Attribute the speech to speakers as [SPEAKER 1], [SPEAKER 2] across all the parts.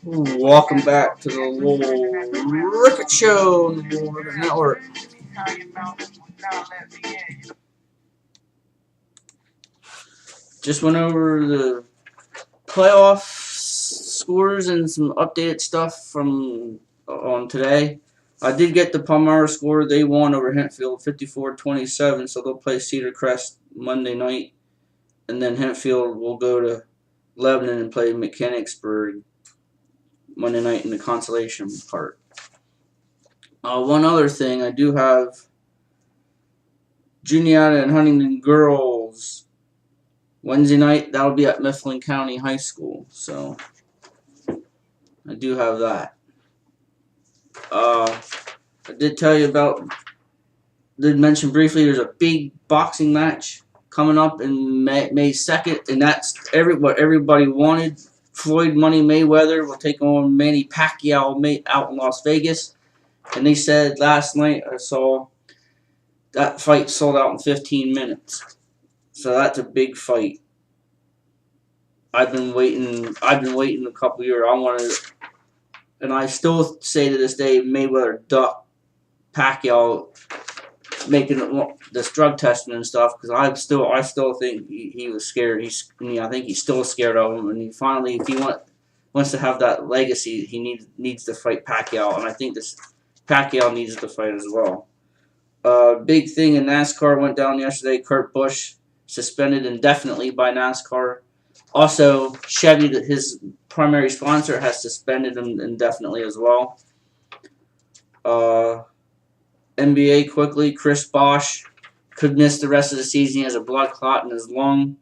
[SPEAKER 1] Welcome back to the Lowell Rickett Show on the Lowell Rickett Network. Just went over the playoff scores and some updated stuff from on today. I did get the Palmyra score. They won over Hempfield 54-27, so they'll play Cedar Crest Monday night. And then Hempfield will go to Lebanon and play Mechanicsburg Monday night in the consolation part. One other thing, I do have Juniata and Huntington girls Wednesday night. That'll be at Mifflin County High School. So I do have that. I did tell you about. Did mention briefly. There's a big boxing match coming up in May 2nd, and that's what everybody wanted. Floyd Money Mayweather will take on Manny Pacquiao out in Las Vegas. And they said last night I saw that fight sold out in 15 minutes. So that's a big fight. I've been waiting a couple years. I wanted, and I still say to this day, Mayweather ducked Pacquiao making this drug testing and stuff, because I still think he was scared. I think he's still scared of him, and he finally, if he wants to have that legacy, he needs to fight Pacquiao, and I think this Pacquiao needs to fight as well. Big thing in NASCAR went down yesterday. Kurt Busch suspended indefinitely by NASCAR. Also, Chevy, his primary sponsor, has suspended him indefinitely as well. NBA quickly, Chris Bosh could miss the rest of the season. He has a blood clot in his lung.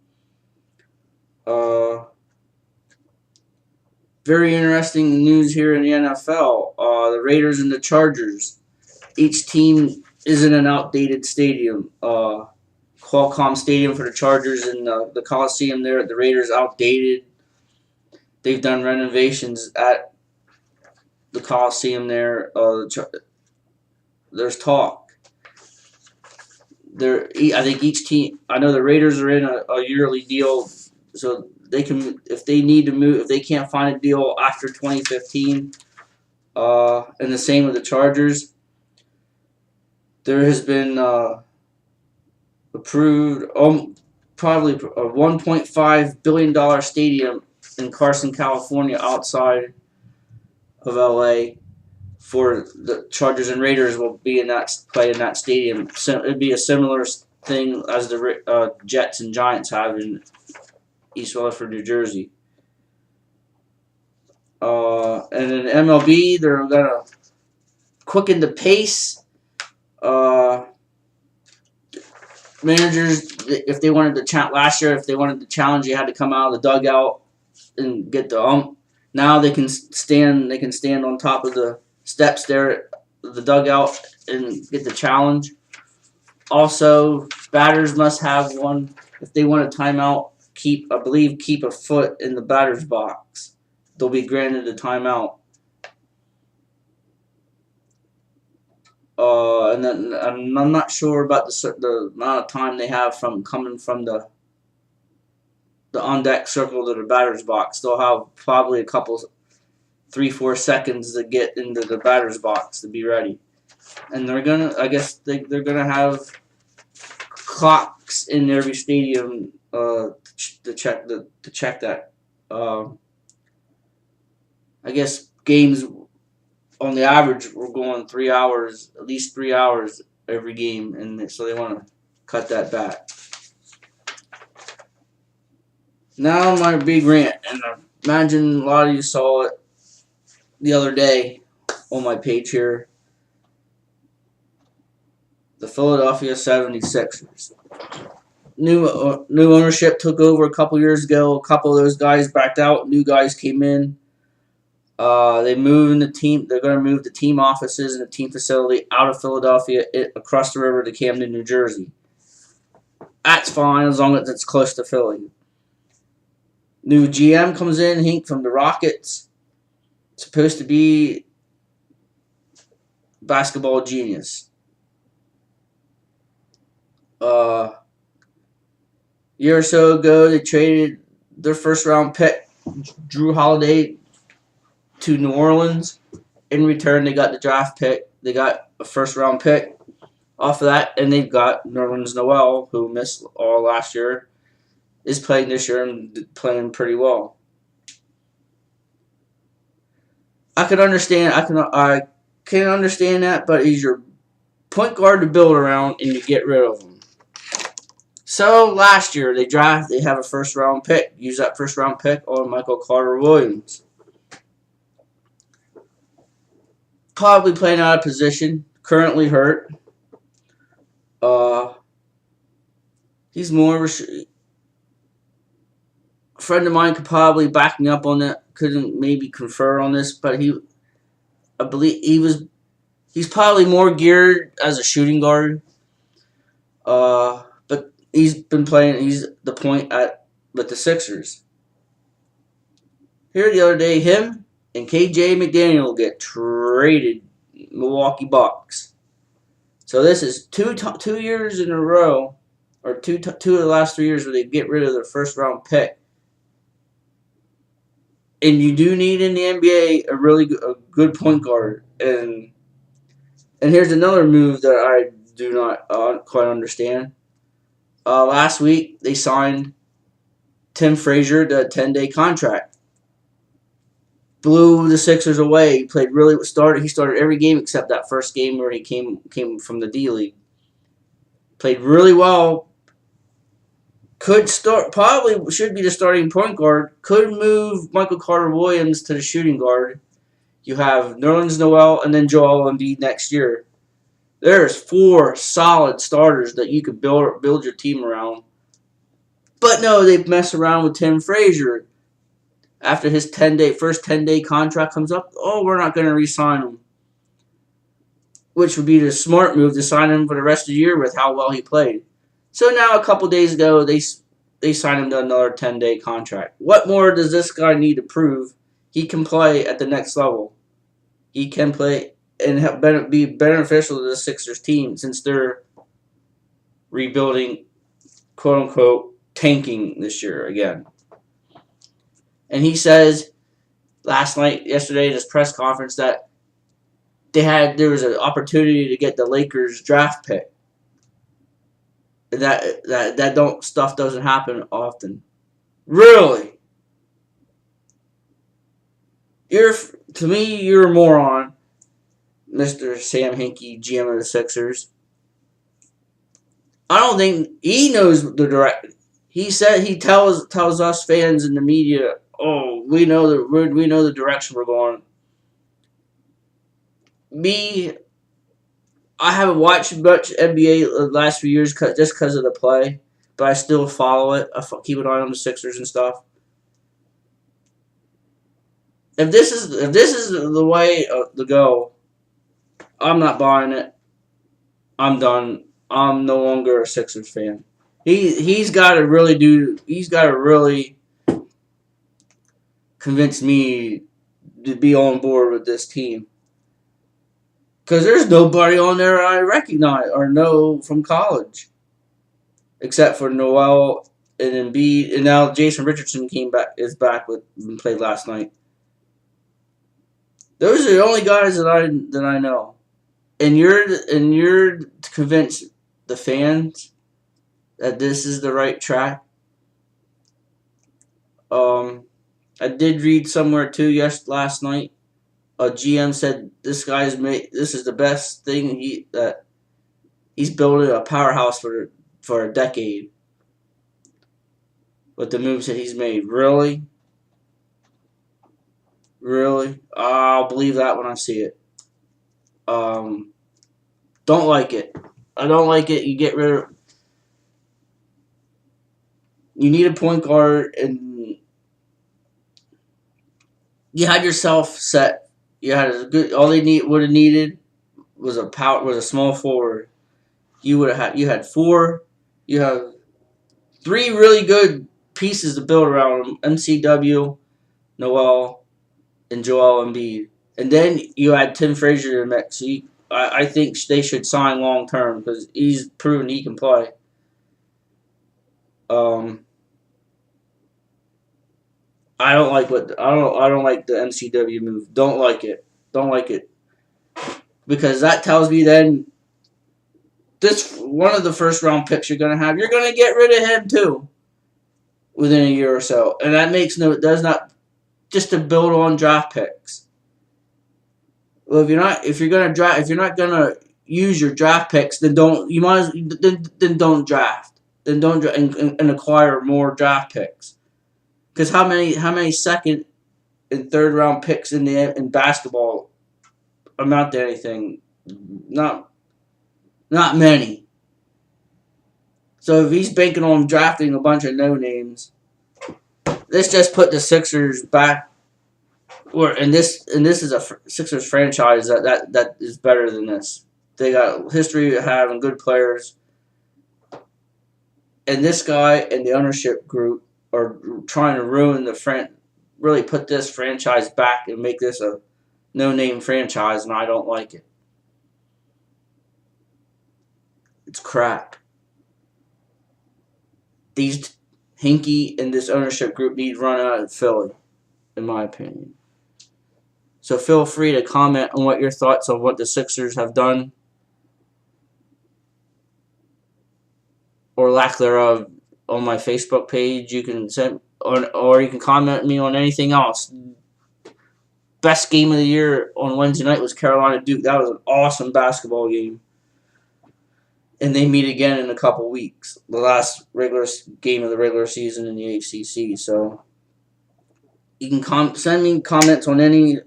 [SPEAKER 1] Very interesting news here in the NFL. The Raiders and the Chargers. Each team is in an outdated stadium. Qualcomm Stadium for the Chargers and the Coliseum there at the Raiders outdated. They've done renovations at the Coliseum there. There's talk. I think each team. I know the Raiders are in a yearly deal, so they can, if they need to move, if they can't find a deal after 2015. And the same with the Chargers. There has been approved probably a $1.5 billion stadium in Carson, California, outside of LA. For the Chargers and Raiders will be play in that stadium. So it'd be a similar thing as the Jets and Giants have in East Rutherford, New Jersey. And in MLB, they're gonna quicken the pace. Managers, if they wanted to last year, if they wanted to challenge, you had to come out of the dugout and get the ump. Now they can stand. They can stand on top of the steps there at the dugout and get the challenge. Also, batters must have one. If they want a timeout, keep a foot in the batter's box. They'll be granted a timeout. And then I'm not sure about the amount of time they have from coming from the on deck circle to the batter's box. They'll have probably a couple 3-4 seconds to get into the batter's box to be ready. And they're gonna, I guess they're gonna have clocks in every stadium to check that. I guess games on the average we're going 3 hours, at least 3 hours every game, and so they want to cut that back. Now my big rant, and I imagine a lot of you saw it the other day on my page here. The Philadelphia 76ers. New ownership took over a couple years ago. A couple of those guys backed out. New guys came in. They're going to move the team offices and the team facility out of Philadelphia across the river to Camden, New Jersey. That's fine as long as it's close to Philly. New GM comes in, Hink from the Rockets. Supposed to be basketball genius. year or so ago, they traded their first round pick, Drew Holiday, to New Orleans. In return, they got the draft pick. They got a first round pick off of that, and they've got Nerlens Noel, who missed all last year, is playing this year and playing pretty well. I can understand that, but he's your point guard to build around, and you get rid of him. So last year they have a first round pick. Use that first round pick on Michael Carter Williams. Probably playing out of position. Currently hurt. He's more of a friend of mine could probably back me up on that. Couldn't maybe confer on this, but I believe he's probably more geared as a shooting guard. But he's been playing. He's the point with the Sixers. Here the other day, him and KJ McDaniel get traded Milwaukee Bucks. So this is 2 years in a row, or two of the last 3 years where they get rid of their first round pick. And you do need in the NBA a good point guard. And here's another move that I do not quite understand. Last week they signed Tim Frazier to a 10-day contract. Blew the Sixers away. He played He started every game except that first game where he came from the D League. Played really well. Probably should be the starting point guard. Could move Michael Carter Williams to the shooting guard. You have Nerlens Noel and then Joel Embiid next year. There's 4 solid starters that you could build your team around. But no, they mess around with Tim Frazier. After his first 10-day contract comes up, we're not going to re-sign him. Which would be the smart move to sign him for the rest of the year with how well he played. So now a couple days ago, they signed him to another 10-day contract. What more does this guy need to prove? He can play at the next level. He can play and be beneficial to the Sixers team since they're rebuilding, quote-unquote, tanking this year again. And he says yesterday in his press conference that there was an opportunity to get the Lakers draft pick. That stuff doesn't happen often. Really? To me, you're a moron, Mr. Sam Hinkie, GM of the Sixers. I don't think he knows the direct. He tells us fans in the media, we know the direction we're going. I haven't watched much NBA the last few years just because of the play, but I still follow it. I keep an eye on the Sixers and stuff. If this is the way to go, I'm not buying it. I'm done. I'm no longer a Sixers fan. He's got to really convince me to be on board with this team. Because there's nobody on there I recognize or know from college. Except for Noel and Embiid. And now Jason Richardson is back and played last night. Those are the only guys that I know. And you're to convince the fans that this is the right track. I did read somewhere too last night. A GM said this is the best thing he's building a powerhouse for a decade. With the moves that he's made, really, I'll believe that when I see it. Don't like it. I don't like it. You get rid of. You need a point guard, and you had yourself set. You had a good. All they would have needed was a small forward. You had 4. You have 3 really good pieces to build around them: MCW, Noel, and Joel Embiid. And then you had Tim Frazier to the mix. So I think they should sign long term because he's proven he can play. I don't like I don't like the MCW move. Don't like it. Don't like it because that tells me then this one of the first round picks you're gonna have, you're gonna get rid of him too within a year or so, and that makes no does not just to build on draft picks. Well, if you're not gonna use your draft picks, then don't you might as, then don't draft, then don't and acquire more draft picks. Because how many second and third round picks in basketball amount to anything? Not not many. So if he's banking on drafting a bunch of no names, let's just put the Sixers back. And this is a Sixers franchise that is better than this. They got history of having good players, and this guy and the ownership group are trying to ruin really put this franchise back and make this a no-name franchise, and I don't like it. It's crap. These Hinkie and this ownership group need to run out of Philly, in my opinion. So feel free to comment on what your thoughts on what the Sixers have done or lack thereof on my Facebook page. You can send or you can comment me on anything else. Best game of the year on Wednesday night was Carolina Duke. That was an awesome basketball game. And they meet again in a couple weeks. The last regular game of the regular season in the ACC. So you can send me comments on any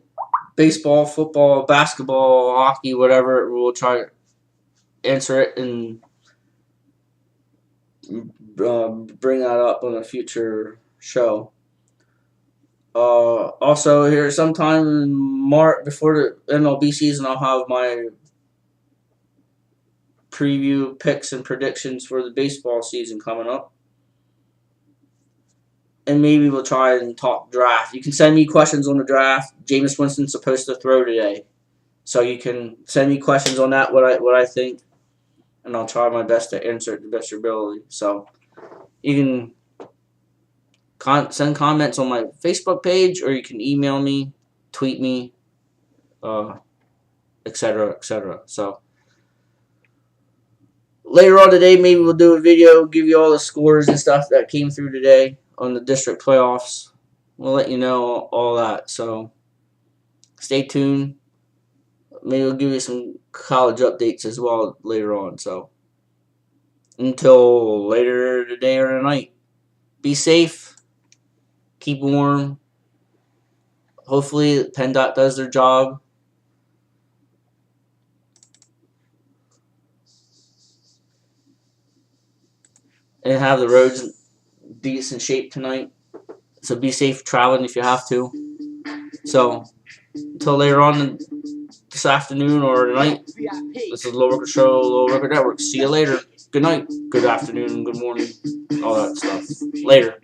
[SPEAKER 1] baseball, football, basketball, hockey, whatever. We'll try to answer it and bring that up on a future show. Also, here sometime in March, before the MLB season, I'll have my preview picks and predictions for the baseball season coming up. And maybe we'll try and talk draft. You can send me questions on the draft. Jameis Winston's supposed to throw today. So you can send me questions on that, what I think. And I'll try my best to answer it to the best of your ability. So you can send comments on my Facebook page, or you can email me, tweet me, etc., etc. So later on today, maybe we'll do a video, give you all the scores and stuff that came through today on the district playoffs. We'll let you know all that. So stay tuned. Maybe we'll give you some college updates as well later on. So until later today or tonight, be safe. Keep warm. Hopefully PennDOT does their job. And have the roads in decent shape tonight. So be safe traveling if you have to. So until later on this afternoon or tonight, this is Low Record Show, Low Record Network. See you later. Good night, good afternoon, good morning, all that stuff. Later.